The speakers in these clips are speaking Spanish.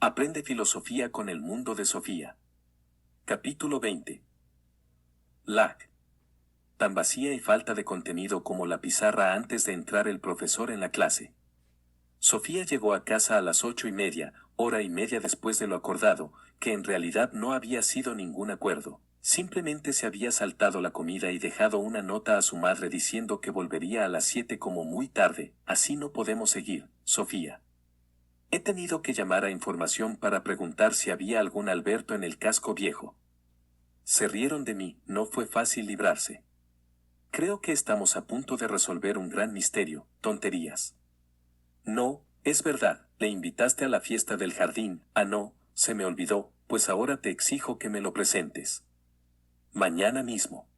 Aprende filosofía con el mundo de Sofía. Capítulo 20. LAC. Tan vacía y falta de contenido como la pizarra antes de entrar el profesor en la clase. Sofía llegó a casa a las 8:30, hora y media después de lo acordado, que en realidad no había sido ningún acuerdo. Simplemente se había saltado la comida y dejado una nota a su madre diciendo que volvería a las 7 como muy tarde. Así no podemos seguir, Sofía. He tenido que llamar a información para preguntar si había algún Alberto en el casco viejo. Se rieron de mí, no fue fácil librarse. Creo que estamos a punto de resolver un gran misterio, tonterías. No, es verdad, le invitaste a la fiesta del jardín. Ah, no, se me olvidó, pues ahora te exijo que me lo presentes. Mañana mismo.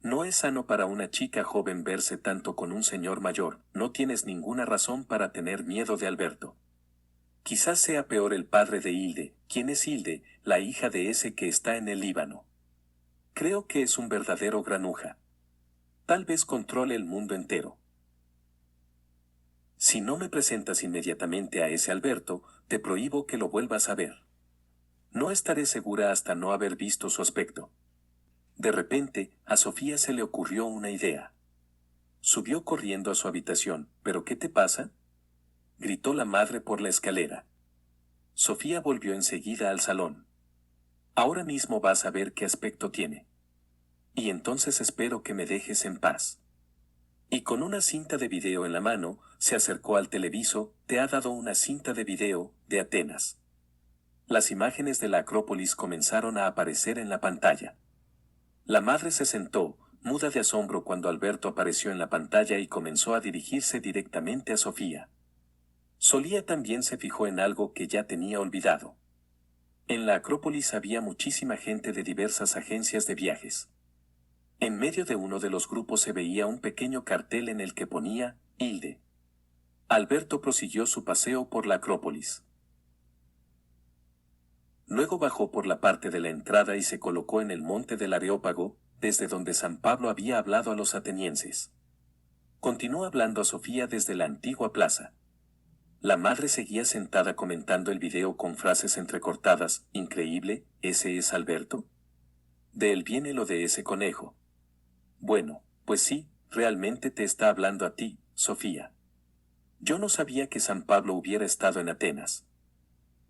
No es sano para una chica joven verse tanto con un señor mayor, no tienes ninguna razón para tener miedo de Alberto. Quizás sea peor el padre de Hilde. ¿Quién es Hilde, la hija de ese que está en el Líbano? Creo que es un verdadero granuja. Tal vez controle el mundo entero. Si no me presentas inmediatamente a ese Alberto, te prohíbo que lo vuelvas a ver. No estaré segura hasta no haber visto su aspecto. De repente, a Sofía se le ocurrió una idea. Subió corriendo a su habitación. ¿Pero qué te pasa?, gritó la madre por la escalera. Sofía volvió enseguida al salón. Ahora mismo vas a ver qué aspecto tiene. Y entonces espero que me dejes en paz. Y con una cinta de video en la mano, se acercó al televisor. Te ha dado una cinta de video, de Atenas. Las imágenes de la Acrópolis comenzaron a aparecer en la pantalla. La madre se sentó, muda de asombro cuando Alberto apareció en la pantalla y comenzó a dirigirse directamente a Sofía. Solía también se fijó en algo que ya tenía olvidado. En la Acrópolis había muchísima gente de diversas agencias de viajes. En medio de uno de los grupos se veía un pequeño cartel en el que ponía, Hilde. Alberto prosiguió su paseo por la Acrópolis. Luego bajó por la parte de la entrada y se colocó en el monte del Areópago, desde donde San Pablo había hablado a los atenienses. Continuó hablando a Sofía desde la antigua plaza. La madre seguía sentada comentando el video con frases entrecortadas. Increíble, ¿ese es Alberto? De él viene lo de ese conejo. Bueno, pues sí, realmente te está hablando a ti, Sofía. Yo no sabía que San Pablo hubiera estado en Atenas.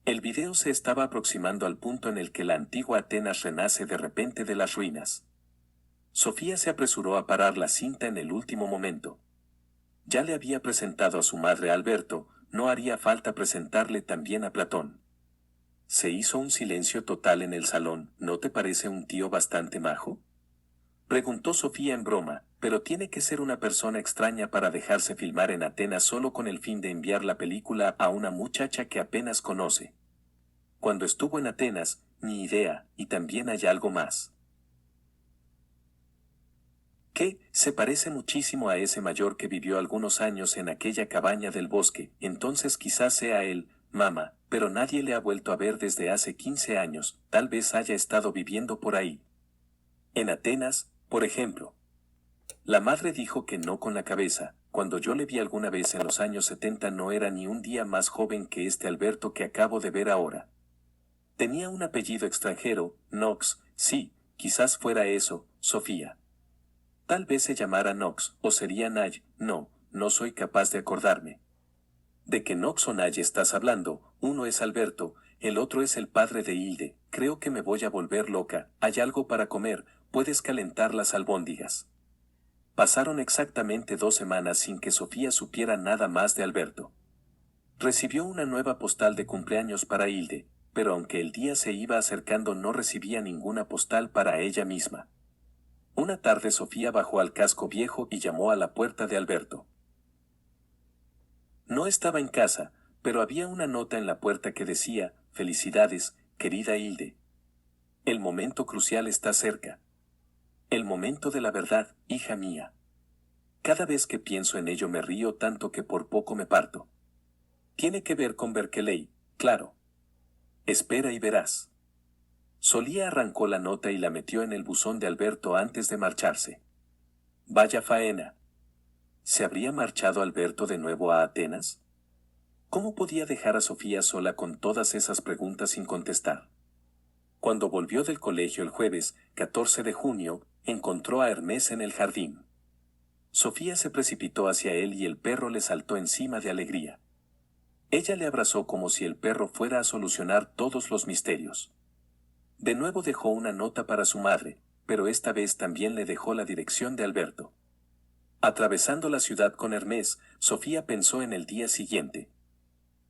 El video se estaba aproximando al punto en el que la antigua Atenas renace de repente de las ruinas. Sofía se apresuró a parar la cinta en el último momento. Ya le había presentado a su madre a Alberto, no haría falta presentarle también a Platón. Se hizo un silencio total en el salón. ¿No te parece un tío bastante majo?, preguntó Sofía en broma, pero tiene que ser una persona extraña para dejarse filmar en Atenas solo con el fin de enviar la película a una muchacha que apenas conoce. Cuando estuvo en Atenas, ni idea, y también hay algo más. ¿Qué? Se parece muchísimo a ese mayor que vivió algunos años en aquella cabaña del bosque. Entonces quizás sea él, mamá, pero nadie le ha vuelto a ver desde hace 15 años, tal vez haya estado viviendo por ahí. En Atenas, por ejemplo. La madre dijo que no con la cabeza. Cuando yo le vi alguna vez en los años 70 no era ni un día más joven que este Alberto que acabo de ver ahora. Tenía un apellido extranjero, Knox. Sí, quizás fuera eso, Sofía. Tal vez se llamara Knox, o sería Nay. No, no soy capaz de acordarme. ¿De qué Knox o Nay estás hablando? Uno es Alberto, el otro es el padre de Hilde. Creo que me voy a volver loca. ¿Hay algo para comer? ¿Puedes calentar las albóndigas? Pasaron exactamente 2 semanas sin que Sofía supiera nada más de Alberto. Recibió una nueva postal de cumpleaños para Hilde, pero aunque el día se iba acercando no recibía ninguna postal para ella misma. Una tarde Sofía bajó al casco viejo y llamó a la puerta de Alberto. No estaba en casa, pero había una nota en la puerta que decía: «Felicidades, querida Hilde. El momento crucial está cerca. El momento de la verdad, hija mía. Cada vez que pienso en ello me río tanto que por poco me parto. Tiene que ver con Berkeley, claro. Espera y verás». Solía arrancó la nota y la metió en el buzón de Alberto antes de marcharse. Vaya faena. ¿Se habría marchado Alberto de nuevo a Atenas? ¿Cómo podía dejar a Sofía sola con todas esas preguntas sin contestar? Cuando volvió del colegio el jueves, 14 de junio, encontró a Hermés en el jardín. Sofía se precipitó hacia él y el perro le saltó encima de alegría. Ella le abrazó como si el perro fuera a solucionar todos los misterios. De nuevo dejó una nota para su madre, pero esta vez también le dejó la dirección de Alberto. Atravesando la ciudad con Hermés, Sofía pensó en el día siguiente.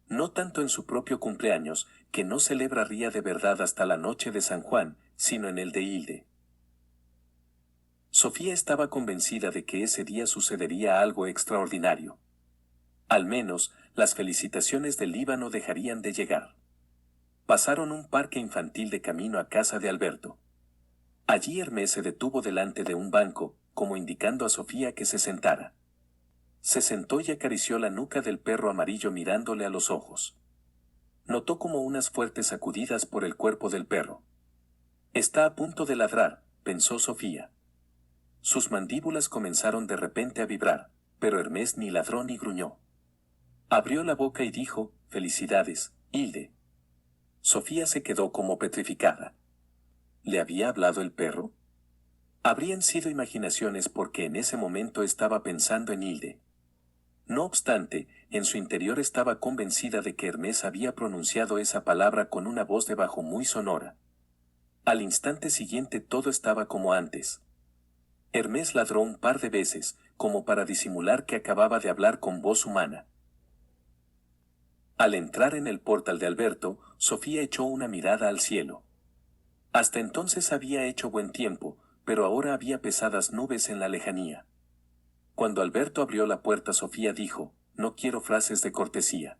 No tanto en su propio cumpleaños, que no celebraría de verdad hasta la noche de San Juan, sino en el de Hilde. Sofía estaba convencida de que ese día sucedería algo extraordinario. Al menos, las felicitaciones del Líbano dejarían de llegar. Pasaron un parque infantil de camino a casa de Alberto. Allí Hermés se detuvo delante de un banco, como indicando a Sofía que se sentara. Se sentó y acarició la nuca del perro amarillo mirándole a los ojos. Notó como unas fuertes sacudidas por el cuerpo del perro. Está a punto de ladrar, pensó Sofía. Sus mandíbulas comenzaron de repente a vibrar, pero Hermés ni ladró ni gruñó. Abrió la boca y dijo, «Felicidades, Hilde». Sofía se quedó como petrificada. ¿Le había hablado el perro? Habrían sido imaginaciones porque en ese momento estaba pensando en Hilde. No obstante, en su interior estaba convencida de que Hermés había pronunciado esa palabra con una voz de bajo muy sonora. Al instante siguiente todo estaba como antes. Hermés ladró un par de veces, como para disimular que acababa de hablar con voz humana. Al entrar en el portal de Alberto, Sofía echó una mirada al cielo. Hasta entonces había hecho buen tiempo, pero ahora había pesadas nubes en la lejanía. Cuando Alberto abrió la puerta, Sofía dijo, «No quiero frases de cortesía.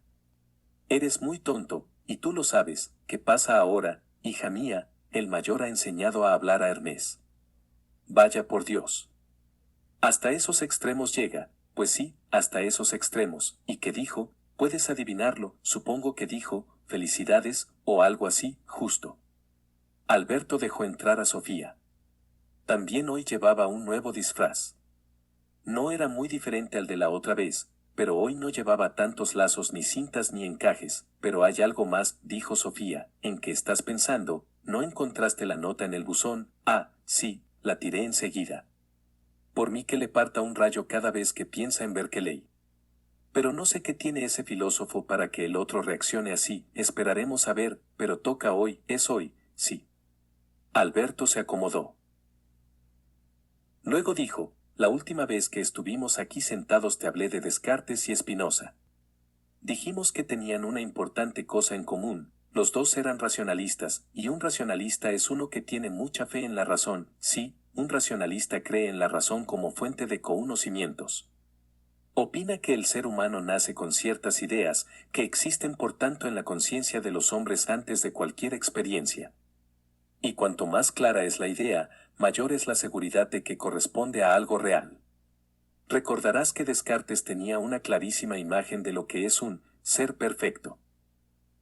Eres muy tonto, y tú lo sabes. ¿Qué pasa ahora, hija mía?» El mayor ha enseñado a hablar a Hermés. Vaya por Dios. Hasta esos extremos llega, pues sí, hasta esos extremos. ¿Y qué dijo? Puedes adivinarlo, supongo que dijo, «Felicidades», o algo así, justo. Alberto dejó entrar a Sofía. También hoy llevaba un nuevo disfraz. No era muy diferente al de la otra vez, pero hoy no llevaba tantos lazos ni cintas ni encajes. «Pero hay algo más», dijo Sofía. «¿En qué estás pensando? ¿No encontraste la nota en el buzón?» «Ah, sí, la tiré enseguida. Por mí que le parta un rayo cada vez que piensa en Berkeley. Pero no sé qué tiene ese filósofo para que el otro reaccione así. Esperaremos a ver, pero toca hoy, es hoy, sí». Alberto se acomodó. Luego dijo, «La última vez que estuvimos aquí sentados te hablé de Descartes y Spinoza. Dijimos que tenían una importante cosa en común, los dos eran racionalistas, y un racionalista es uno que tiene mucha fe en la razón. Sí, un racionalista cree en la razón como fuente de conocimientos. Opina que el ser humano nace con ciertas ideas, que existen por tanto en la conciencia de los hombres antes de cualquier experiencia. Y cuanto más clara es la idea, mayor es la seguridad de que corresponde a algo real. Recordarás que Descartes tenía una clarísima imagen de lo que es un ser perfecto.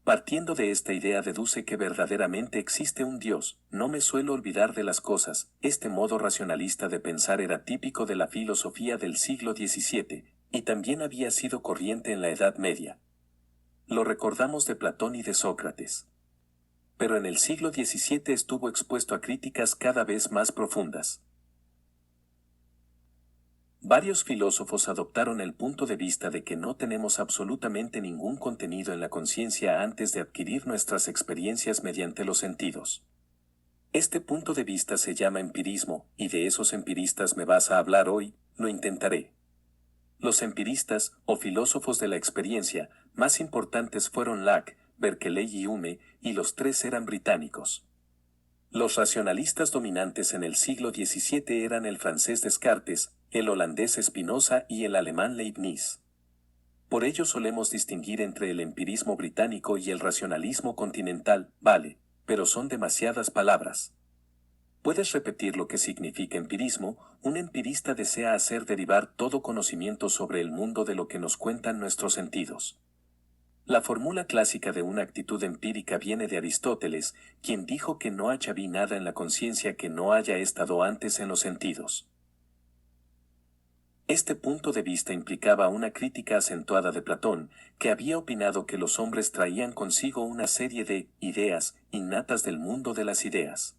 Partiendo de esta idea deduce que verdaderamente existe un Dios. No me suelo olvidar de las cosas. Este modo racionalista de pensar era típico de la filosofía del siglo XVII, y también había sido corriente en la Edad Media. Lo recordamos de Platón y de Sócrates. Pero en el siglo XVII estuvo expuesto a críticas cada vez más profundas. Varios filósofos adoptaron el punto de vista de que no tenemos absolutamente ningún contenido en la conciencia antes de adquirir nuestras experiencias mediante los sentidos. Este punto de vista se llama empirismo, y de esos empiristas me vas a hablar hoy. Lo intentaré. Los empiristas, o filósofos de la experiencia, más importantes fueron Locke, Berkeley y Hume, y los tres eran británicos. Los racionalistas dominantes en el siglo XVII eran el francés Descartes, el holandés Spinoza y el alemán Leibniz. Por ello solemos distinguir entre el empirismo británico y el racionalismo continental. Vale, pero son demasiadas palabras. ¿Puedes repetir lo que significa empirismo? Un empirista desea hacer derivar todo conocimiento sobre el mundo de lo que nos cuentan nuestros sentidos. La fórmula clásica de una actitud empírica viene de Aristóteles, quien dijo que no haya nada en la conciencia que no haya estado antes en los sentidos. Este punto de vista implicaba una crítica acentuada de Platón, que había opinado que los hombres traían consigo una serie de ideas innatas del mundo de las ideas.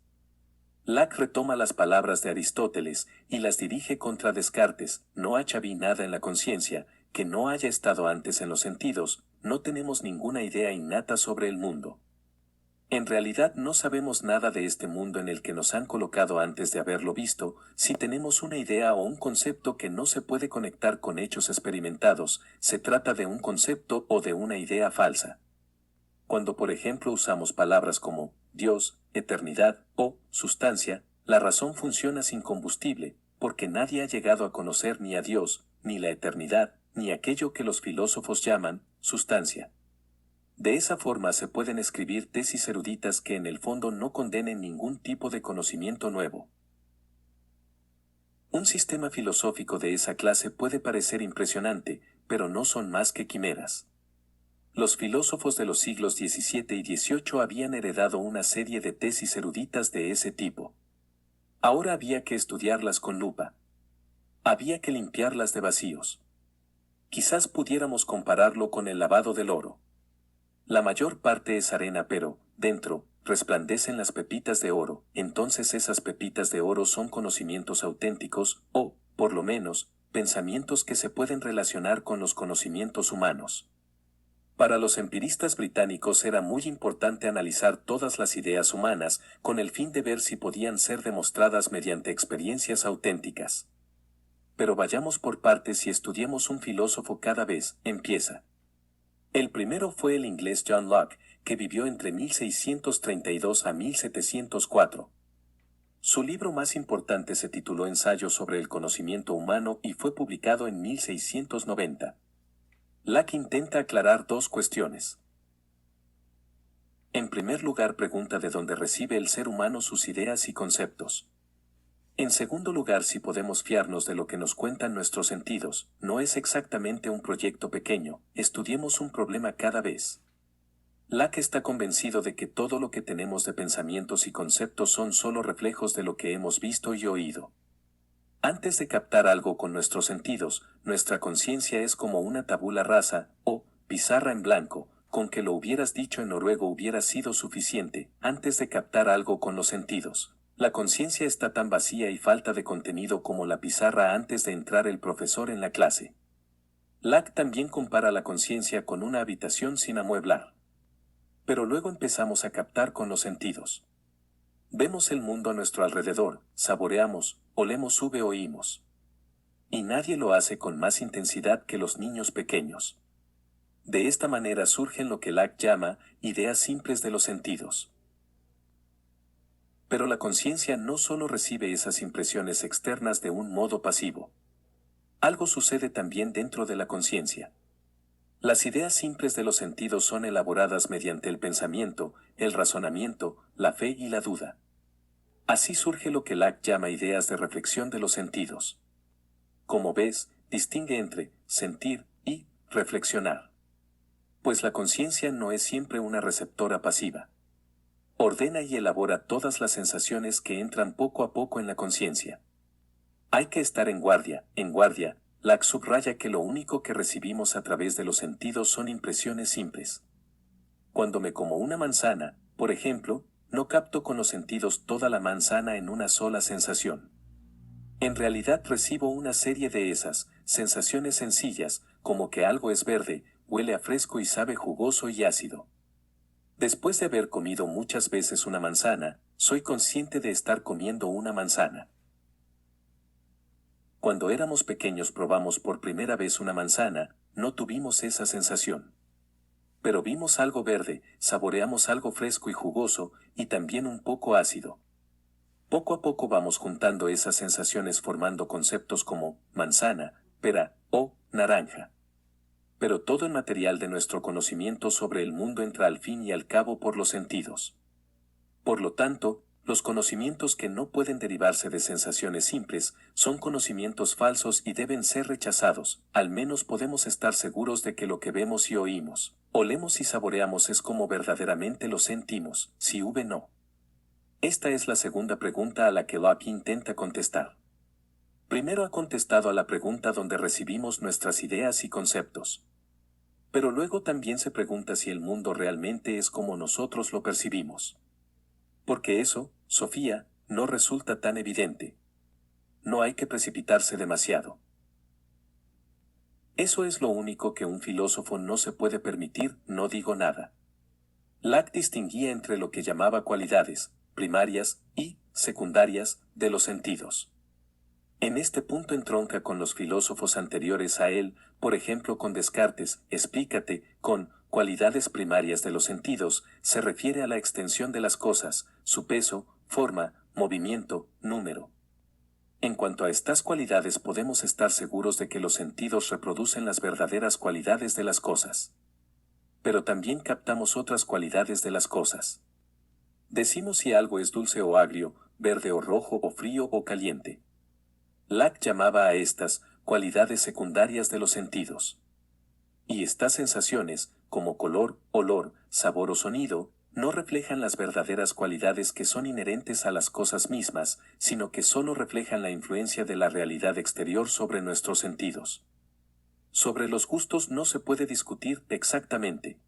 Locke retoma las palabras de Aristóteles y las dirige contra Descartes: no habi nada en la conciencia que no haya estado antes en los sentidos, no tenemos ninguna idea innata sobre el mundo. En realidad no sabemos nada de este mundo en el que nos han colocado antes de haberlo visto. Si tenemos una idea o un concepto que no se puede conectar con hechos experimentados, se trata de un concepto o de una idea falsa. Cuando por ejemplo usamos palabras como Dios, eternidad o sustancia, la razón funciona sin combustible, porque nadie ha llegado a conocer ni a Dios, ni la eternidad, ni aquello que los filósofos llaman sustancia. De esa forma se pueden escribir tesis eruditas que en el fondo no condenen ningún tipo de conocimiento nuevo. Un sistema filosófico de esa clase puede parecer impresionante, pero no son más que quimeras. Los filósofos de los siglos XVII y XVIII habían heredado una serie de tesis eruditas de ese tipo. Ahora había que estudiarlas con lupa. Había que limpiarlas de vacíos. Quizás pudiéramos compararlo con el lavado del oro. La mayor parte es arena, pero, dentro, resplandecen las pepitas de oro. Entonces esas pepitas de oro son conocimientos auténticos, o, por lo menos, pensamientos que se pueden relacionar con los conocimientos humanos. Para los empiristas británicos era muy importante analizar todas las ideas humanas, con el fin de ver si podían ser demostradas mediante experiencias auténticas. Pero vayamos por partes y estudiemos un filósofo cada vez. Empieza. El primero fue el inglés John Locke, que vivió entre 1632 a 1704. Su libro más importante se tituló Ensayo sobre el conocimiento humano y fue publicado en 1690. Locke intenta aclarar dos cuestiones. En primer lugar, pregunta de dónde recibe el ser humano sus ideas y conceptos. En segundo lugar, si podemos fiarnos de lo que nos cuentan nuestros sentidos. No es exactamente un proyecto pequeño, estudiemos un problema cada vez. Locke está convencido de que todo lo que tenemos de pensamientos y conceptos son solo reflejos de lo que hemos visto y oído. Antes de captar algo con nuestros sentidos, nuestra conciencia es como una tabula rasa, o pizarra en blanco. Con que lo hubieras dicho en noruego hubiera sido suficiente. Antes de captar algo con los sentidos, la conciencia está tan vacía y falta de contenido como la pizarra antes de entrar el profesor en la clase. Locke también compara la conciencia con una habitación sin amueblar. Pero luego empezamos a captar con los sentidos. Vemos el mundo a nuestro alrededor, saboreamos, olemos, oímos. Y nadie lo hace con más intensidad que los niños pequeños. De esta manera surgen lo que Locke llama ideas simples de los sentidos. Pero la conciencia no solo recibe esas impresiones externas de un modo pasivo. Algo sucede también dentro de la conciencia. Las ideas simples de los sentidos son elaboradas mediante el pensamiento, el razonamiento, la fe y la duda. Así surge lo que Locke llama ideas de reflexión de los sentidos. Como ves, distingue entre sentir y reflexionar. Pues la conciencia no es siempre una receptora pasiva. Ordena y elabora todas las sensaciones que entran poco a poco en la conciencia. Hay que estar en guardia. Locke subraya que lo único que recibimos a través de los sentidos son impresiones simples. Cuando me como una manzana, por ejemplo, no capto con los sentidos toda la manzana en una sola sensación. En realidad recibo una serie de esas sensaciones sencillas, como que algo es verde, huele a fresco y sabe jugoso y ácido. Después de haber comido muchas veces una manzana, soy consciente de estar comiendo una manzana. Cuando éramos pequeños probamos por primera vez una manzana, no tuvimos esa sensación. Pero vimos algo verde, saboreamos algo fresco y jugoso, y también un poco ácido. Poco a poco vamos juntando esas sensaciones formando conceptos como manzana, pera o naranja. Pero todo el material de nuestro conocimiento sobre el mundo entra al fin y al cabo por los sentidos. Por lo tanto, los conocimientos que no pueden derivarse de sensaciones simples son conocimientos falsos y deben ser rechazados. Al menos podemos estar seguros de que lo que vemos y oímos, olemos y saboreamos es como verdaderamente lo sentimos, si no. Esta es la segunda pregunta a la que Locke intenta contestar. Primero ha contestado a la pregunta donde recibimos nuestras ideas y conceptos. Pero luego también se pregunta si el mundo realmente es como nosotros lo percibimos. Porque eso, Sofía, no resulta tan evidente. No hay que precipitarse demasiado. Eso es lo único que un filósofo no se puede permitir, no digo nada. Locke distinguía entre lo que llamaba cualidades, primarias, y secundarias, de los sentidos. En este punto entronca con los filósofos anteriores a él, por ejemplo con Descartes, explícate, con cualidades primarias de los sentidos, se refiere a la extensión de las cosas, su peso, forma, movimiento, número. En cuanto a estas cualidades podemos estar seguros de que los sentidos reproducen las verdaderas cualidades de las cosas. Pero también captamos otras cualidades de las cosas. Decimos si algo es dulce o agrio, verde o rojo o frío o caliente. Locke llamaba a estas cualidades secundarias de los sentidos. Y estas sensaciones, como color, olor, sabor o sonido, no reflejan las verdaderas cualidades que son inherentes a las cosas mismas, sino que solo reflejan la influencia de la realidad exterior sobre nuestros sentidos. Sobre los gustos no se puede discutir exactamente.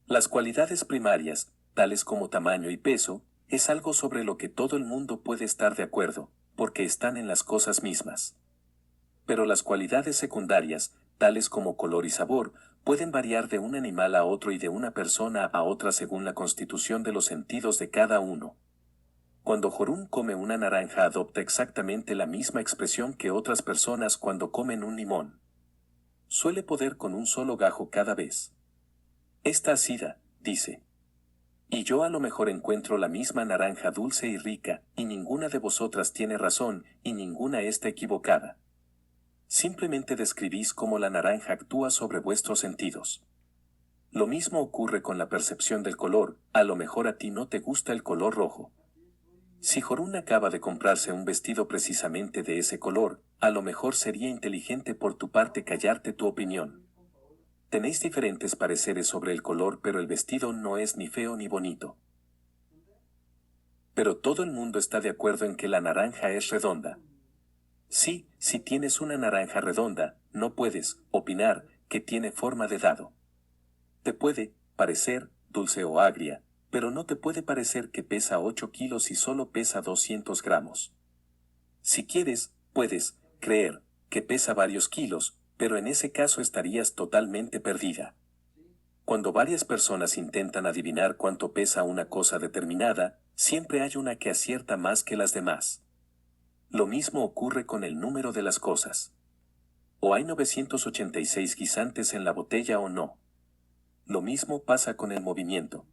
Las cualidades primarias, tales como tamaño y peso, es algo sobre lo que todo el mundo puede estar de acuerdo, porque están en las cosas mismas. Pero las cualidades secundarias, tales como color y sabor, pueden variar de un animal a otro y de una persona a otra según la constitución de los sentidos de cada uno. Cuando Jorún come una naranja adopta exactamente la misma expresión que otras personas cuando comen un limón. Suele poder con un solo gajo cada vez. Esta ácida, dice. Y yo a lo mejor encuentro la misma naranja dulce y rica, y ninguna de vosotras tiene razón, y ninguna está equivocada. Simplemente describís cómo la naranja actúa sobre vuestros sentidos. Lo mismo ocurre con la percepción del color, a lo mejor a ti no te gusta el color rojo. Si Jorún acaba de comprarse un vestido precisamente de ese color, a lo mejor sería inteligente por tu parte callarte tu opinión. Tenéis diferentes pareceres sobre el color, pero el vestido no es ni feo ni bonito. Pero todo el mundo está de acuerdo en que la naranja es redonda. Sí, si tienes una naranja redonda, no puedes opinar que tiene forma de dado. Te puede parecer dulce o agria, pero no te puede parecer que pesa 8 kilos y solo pesa 200 gramos. Si quieres, puedes creer que pesa varios kilos, pero en ese caso estarías totalmente perdida. Cuando varias personas intentan adivinar cuánto pesa una cosa determinada, siempre hay una que acierta más que las demás. Lo mismo ocurre con el número de las cosas. O hay 986 guisantes en la botella o no. Lo mismo pasa con el movimiento.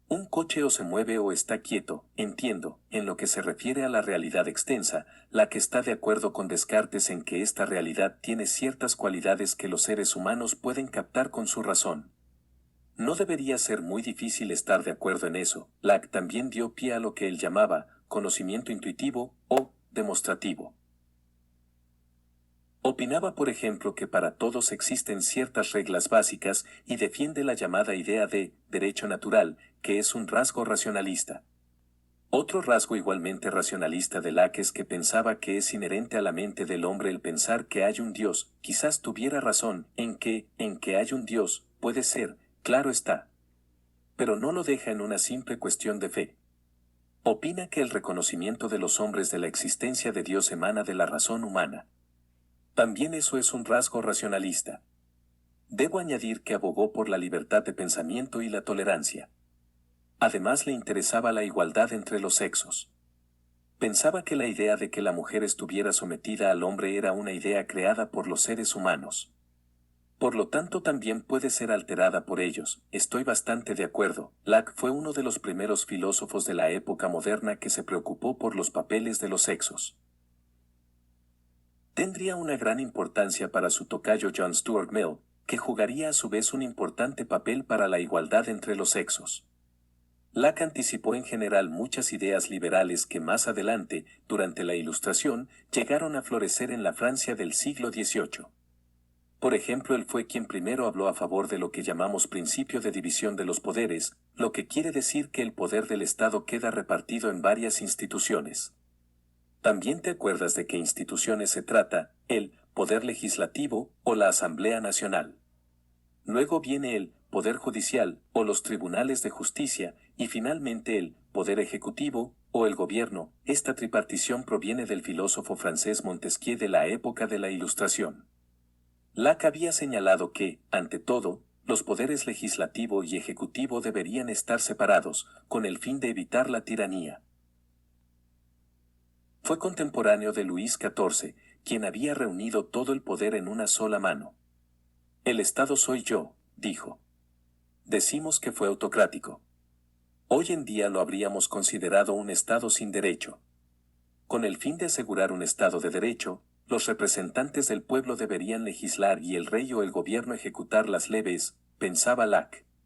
Un coche o se mueve o está quieto, entiendo, en lo que se refiere a la realidad extensa, la que está de acuerdo con Descartes en que esta realidad tiene ciertas cualidades que los seres humanos pueden captar con su razón. No debería ser muy difícil estar de acuerdo en eso. Locke también dio pie a lo que él llamaba conocimiento intuitivo o demostrativo. Opinaba, por ejemplo, que para todos existen ciertas reglas básicas y defiende la llamada idea de derecho natural, que es un rasgo racionalista. Otro rasgo igualmente racionalista de Locke es que pensaba que es inherente a la mente del hombre el pensar que hay un Dios. Quizás tuviera razón en que hay un Dios, puede ser, claro está. Pero no lo deja en una simple cuestión de fe. Opina que el reconocimiento de los hombres de la existencia de Dios emana de la razón humana. También eso es un rasgo racionalista. Debo añadir que abogó por la libertad de pensamiento y la tolerancia. Además le interesaba la igualdad entre los sexos. Pensaba que la idea de que la mujer estuviera sometida al hombre era una idea creada por los seres humanos. Por lo tanto también puede ser alterada por ellos. Estoy bastante de acuerdo. Locke fue uno de los primeros filósofos de la época moderna que se preocupó por los papeles de los sexos. Tendría una gran importancia para su tocayo John Stuart Mill, que jugaría a su vez un importante papel para la igualdad entre los sexos. Locke anticipó en general muchas ideas liberales que más adelante, durante la Ilustración, llegaron a florecer en la Francia del siglo XVIII. Por ejemplo, él fue quien primero habló a favor de lo que llamamos principio de división de los poderes, lo que quiere decir que el poder del Estado queda repartido en varias instituciones. También te acuerdas de qué instituciones se trata, el Poder Legislativo o la Asamblea Nacional. Luego viene el Poder Judicial o los Tribunales de Justicia y finalmente el Poder Ejecutivo o el Gobierno. Esta tripartición proviene del filósofo francés Montesquieu de la época de la Ilustración. Locke había señalado que, ante todo, los poderes legislativo y ejecutivo deberían estar separados, con el fin de evitar la tiranía. Fue contemporáneo de Luis XIV, quien había reunido todo el poder en una sola mano. El Estado soy yo, dijo. Decimos que fue autocrático. Hoy en día lo habríamos considerado un Estado sin derecho. Con el fin de asegurar un Estado de derecho, los representantes del pueblo deberían legislar y el rey o el gobierno ejecutar las leyes, pensaba Locke.